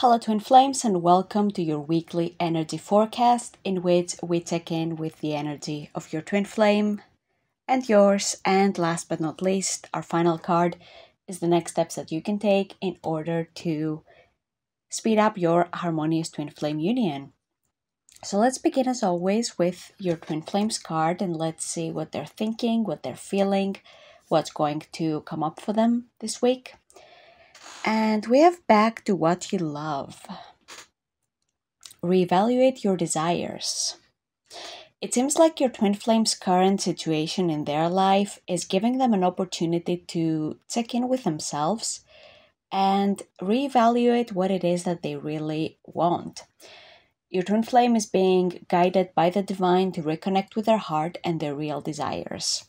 Hello, Twin Flames, and welcome to your weekly energy forecast in which we check in with the energy of your twin flame and yours. And last but not least, our final card is the next steps that you can take in order to speed up your harmonious twin flame union. So let's begin as always with your twin flames card and let's see what they're thinking, what they're feeling, what's going to come up for them this week. And we have back to what you love. Reevaluate your desires. It seems like your twin flame's current situation in their life is giving them an opportunity to check in with themselves and reevaluate what it is that they really want. Your twin flame is being guided by the divine to reconnect with their heart and their real desires.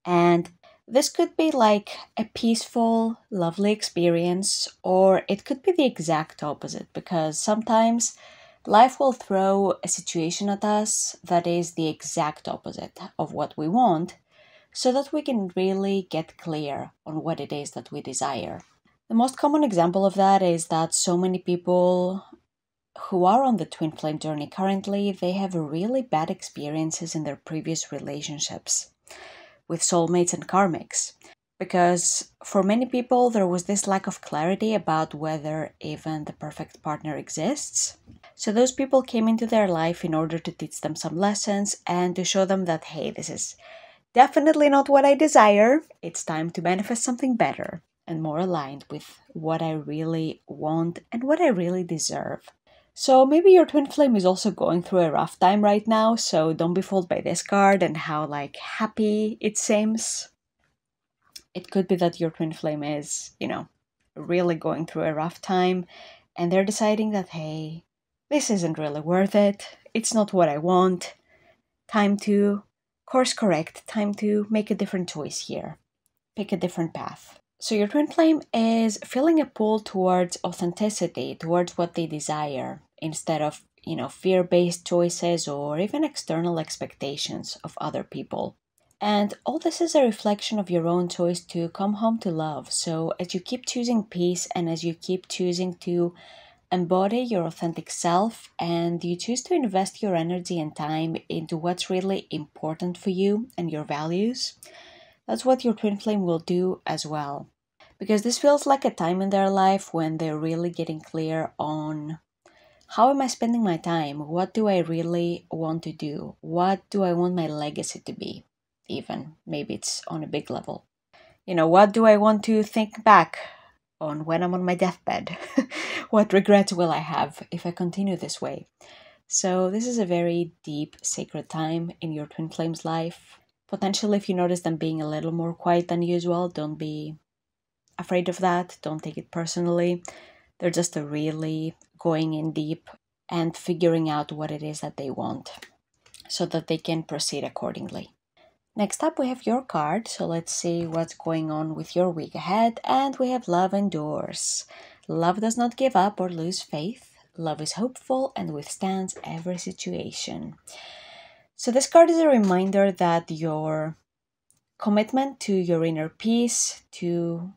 And this could be like a peaceful, lovely experience, or it could be the exact opposite, because sometimes life will throw a situation at us that is the exact opposite of what we want, so that we can really get clear on what it is that we desire. The most common example of that is that so many people who are on the twin flame journey currently, they have really bad experiences in their previous relationships with soulmates and karmics. Because for many people, there was this lack of clarity about whether even the perfect partner exists. So those people came into their life in order to teach them some lessons and to show them that, hey, this is definitely not what I desire. It's time to manifest something better and more aligned with what I really want and what I really deserve. So maybe your twin flame is also going through a rough time right now, so don't be fooled by this card and how happy it seems. It could be that your twin flame is, really going through a rough time and they're deciding that, hey, this isn't really worth it. It's not what I want. Time to course correct, time to make a different choice here. Pick a different path. So your twin flame is feeling a pull towards authenticity, towards what they desire, instead of, fear-based choices or even external expectations of other people. And all this is a reflection of your own choice to come home to love. So as you keep choosing peace and as you keep choosing to embody your authentic self and you choose to invest your energy and time into what's really important for you and your values, that's what your twin flame will do as well. Because this feels like a time in their life when they're really getting clear on how am I spending my time? What do I really want to do? What do I want my legacy to be? Even maybe it's on a big level. What do I want to think back on when I'm on my deathbed? What regrets will I have if I continue this way? So this is a very deep, sacred time in your twin flame's life. Potentially, if you notice them being a little more quiet than usual, don't be afraid of that. Don't take it personally. They're just really going in deep and figuring out what it is that they want so that they can proceed accordingly. Next up, we have your card. So let's see what's going on with your week ahead. And we have love endures. Love does not give up or lose faith. Love is hopeful and withstands every situation. So this card is a reminder that your commitment to your inner peace, to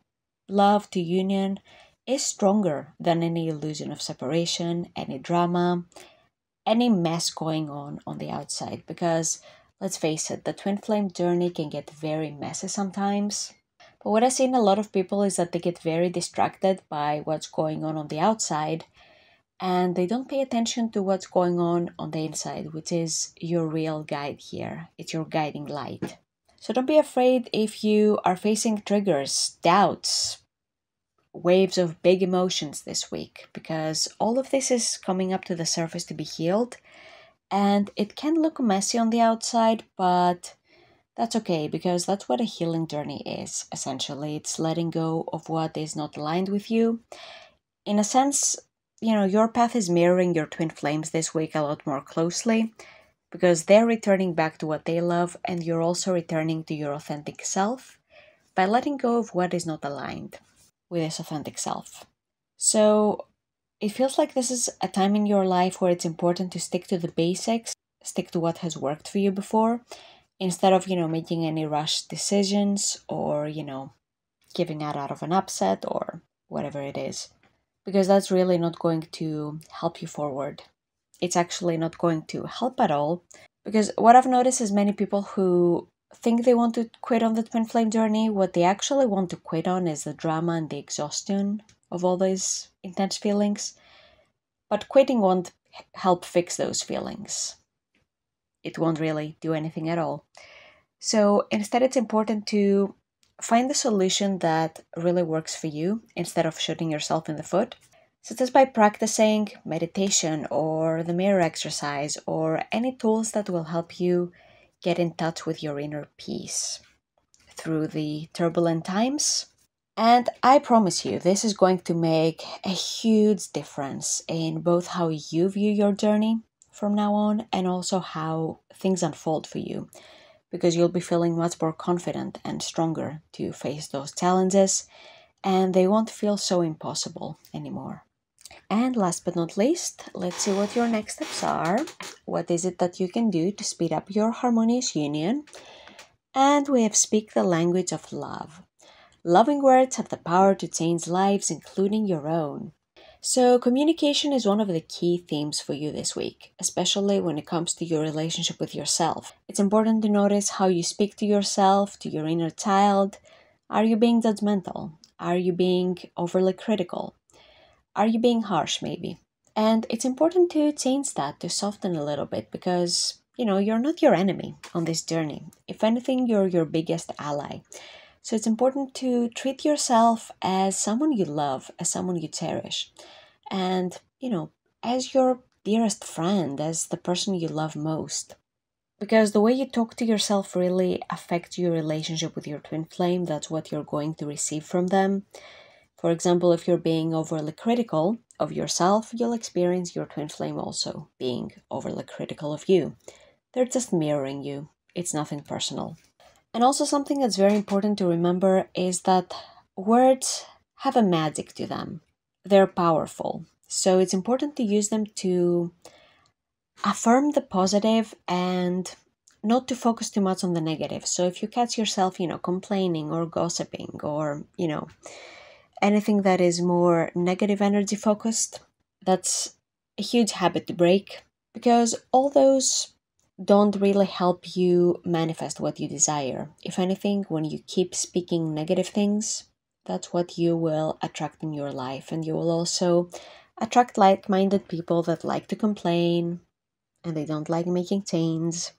love, to union, is stronger than any illusion of separation, any drama, any mess going on the outside. Because let's face it, the twin flame journey can get very messy sometimes. But what I see in a lot of people is that they get very distracted by what's going on the outside and they don't pay attention to what's going on the inside, which is your real guide here. It's your guiding light. So don't be afraid if you are facing triggers, doubts, waves of big emotions this week, because all of this is coming up to the surface to be healed. And it can look messy on the outside, but that's okay, because that's what a healing journey is, essentially. It's letting go of what is not aligned with you. In a sense, your path is mirroring your twin flames this week a lot more closely, because they're returning back to what they love, and you're also returning to your authentic self by letting go of what is not aligned with this authentic self. So it feels like this is a time in your life where it's important to stick to the basics, stick to what has worked for you before, instead of, making any rushed decisions or, giving out of an upset or whatever it is. because that's really not going to help you forward. It's actually not going to help at all, because what I've noticed is many people who think they want to quit on the twin flame journey, what they actually want to quit on is the drama and the exhaustion of all these intense feelings. But quitting won't help fix those feelings. It won't really do anything at all. So instead, it's important to find the solution that really works for you instead of shooting yourself in the foot, such as by practicing meditation or the mirror exercise or any tools that will help you get in touch with your inner peace through the turbulent times. And I promise you, this is going to make a huge difference in both how you view your journey from now on and also how things unfold for you, because you'll be feeling much more confident and stronger to face those challenges, and they won't feel so impossible anymore. And last but not least, let's see what your next steps are. What is it that you can do to speed up your harmonious union? And we have speak the language of love. Loving words have the power to change lives, including your own. So communication is one of the key themes for you this week, especially when it comes to your relationship with yourself. It's important to notice how you speak to yourself, to your inner child. Are you being judgmental? Are you being overly critical? Are you being harsh, maybe? And it's important to change that, to soften a little bit, because, you're not your enemy on this journey. If anything, you're your biggest ally. So it's important to treat yourself as someone you love, as someone you cherish, and, as your dearest friend, as the person you love most. Because the way you talk to yourself really affects your relationship with your twin flame. That's what you're going to receive from them. For example, if you're being overly critical of yourself, you'll experience your twin flame also being overly critical of you. They're just mirroring you. It's nothing personal. And also something that's very important to remember is that words have a magic to them. They're powerful. So it's important to use them to affirm the positive and not to focus too much on the negative. So if you catch yourself, complaining or gossiping or, anything that is more negative energy focused, that's a huge habit to break, because all those don't really help you manifest what you desire. If anything, when you keep speaking negative things, that's what you will attract in your life. And you will also attract like-minded people that like to complain and they don't like making change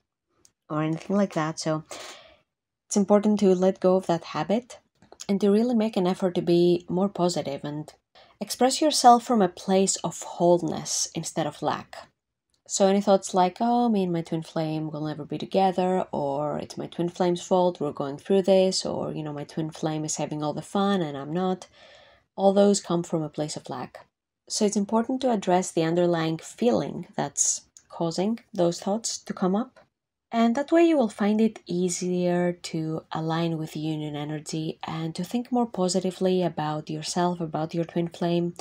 or anything like that. So it's important to let go of that habit and to really make an effort to be more positive and express yourself from a place of wholeness instead of lack. So any thoughts like, oh, me and my twin flame will never be together, or it's my twin flame's fault, we're going through this, or, my twin flame is having all the fun and I'm not, all those come from a place of lack. So it's important to address the underlying feeling that's causing those thoughts to come up. And that way you will find it easier to align with union energy and to think more positively about yourself, about your twin flame.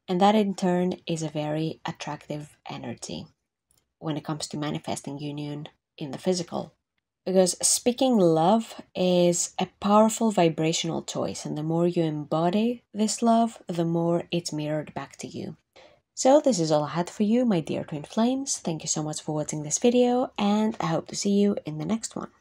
And that in turn is a very attractive energy when it comes to manifesting union in the physical. Because speaking love is a powerful vibrational choice, and the more you embody this love, the more it's mirrored back to you. So this is all I had for you, my dear twin flames. Thank you so much for watching this video, and I hope to see you in the next one.